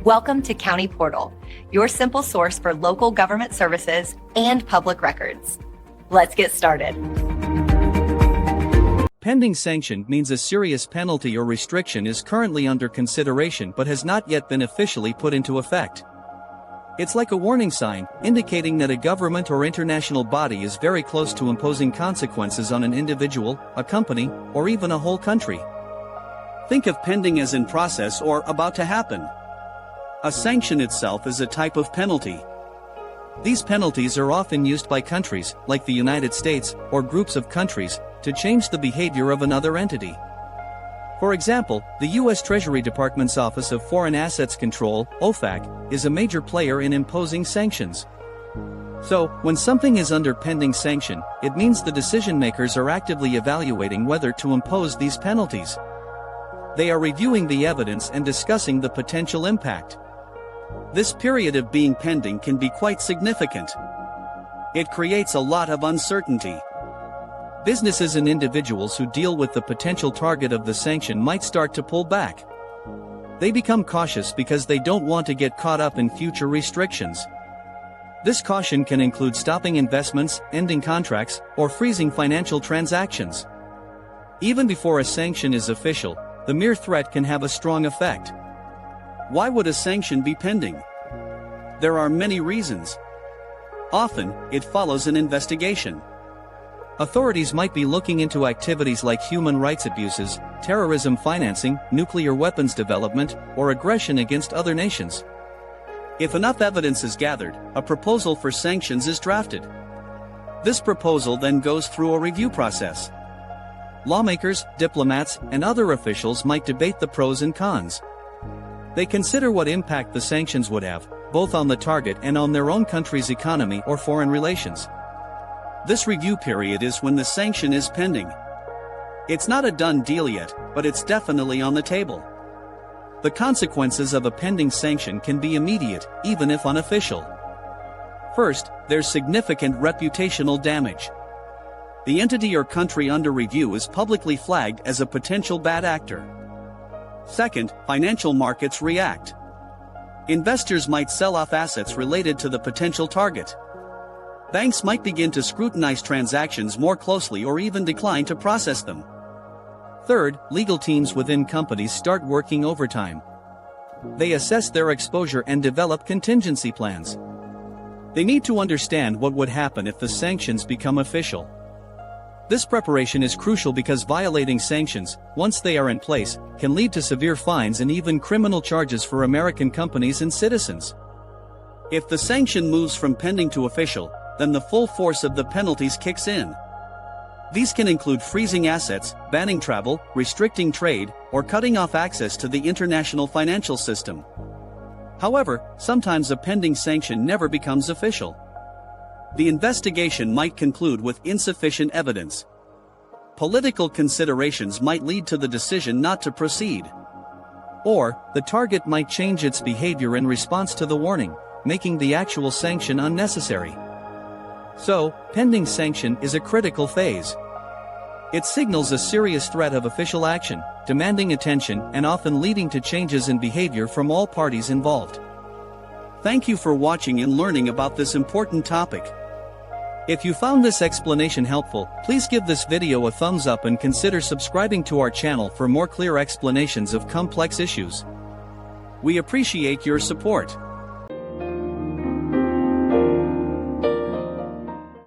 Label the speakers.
Speaker 1: Welcome to County Portal, your simple source for local government services and public records. Let's get started.
Speaker 2: Pending sanction means a serious penalty or restriction is currently under consideration but has not yet been officially put into effect. It's like a warning sign, indicating that a government or international body is very close to imposing consequences on an individual, a company, or even a whole country. Think of pending as in process or about to happen. A sanction itself is a type of penalty. These penalties are often used by countries, like the United States, or groups of countries, to change the behavior of another entity. For example, the U.S. Treasury Department's Office of Foreign Assets Control, OFAC, is a major player in imposing sanctions. So, when something is under pending sanction, it means the decision makers are actively evaluating whether to impose these penalties. They are reviewing the evidence and discussing the potential impact. This period of being pending can be quite significant. It creates a lot of uncertainty. Businesses and individuals who deal with the potential target of the sanction might start to pull back. They become cautious because they don't want to get caught up in future restrictions. This caution can include stopping investments, ending contracts, or freezing financial transactions. Even before a sanction is official, the mere threat can have a strong effect. Why would a sanction be pending? There are many reasons. Often, it follows an investigation. Authorities might be looking into activities like human rights abuses, terrorism financing, nuclear weapons development, or aggression against other nations. If enough evidence is gathered, a proposal for sanctions is drafted. This proposal then goes through a review process. Lawmakers, diplomats, and other officials might debate the pros and cons. They consider what impact the sanctions would have, both on the target and on their own country's economy or foreign relations. This review period is when the sanction is pending. It's not a done deal yet, but it's definitely on the table. The consequences of a pending sanction can be immediate, even if unofficial. First, there's significant reputational damage. The entity or country under review is publicly flagged as a potential bad actor. Second, financial markets react. Investors might sell off assets related to the potential target. Banks might begin to scrutinize transactions more closely or even decline to process them. Third, legal teams within companies start working overtime. They assess their exposure and develop contingency plans. They need to understand what would happen if the sanctions become official. This preparation is crucial because violating sanctions, once they are in place, can lead to severe fines and even criminal charges for American companies and citizens. If the sanction moves from pending to official, then the full force of the penalties kicks in. These can include freezing assets, banning travel, restricting trade, or cutting off access to the international financial system. However, sometimes a pending sanction never becomes official. The investigation might conclude with insufficient evidence. Political considerations might lead to the decision not to proceed. Or, the target might change its behavior in response to the warning, making the actual sanction unnecessary. So, pending sanction is a critical phase. It signals a serious threat of official action, demanding attention and often leading to changes in behavior from all parties involved. Thank you for watching and learning about this important topic. If you found this explanation helpful, please give this video a thumbs up and consider subscribing to our channel for more clear explanations of complex issues. We appreciate your support.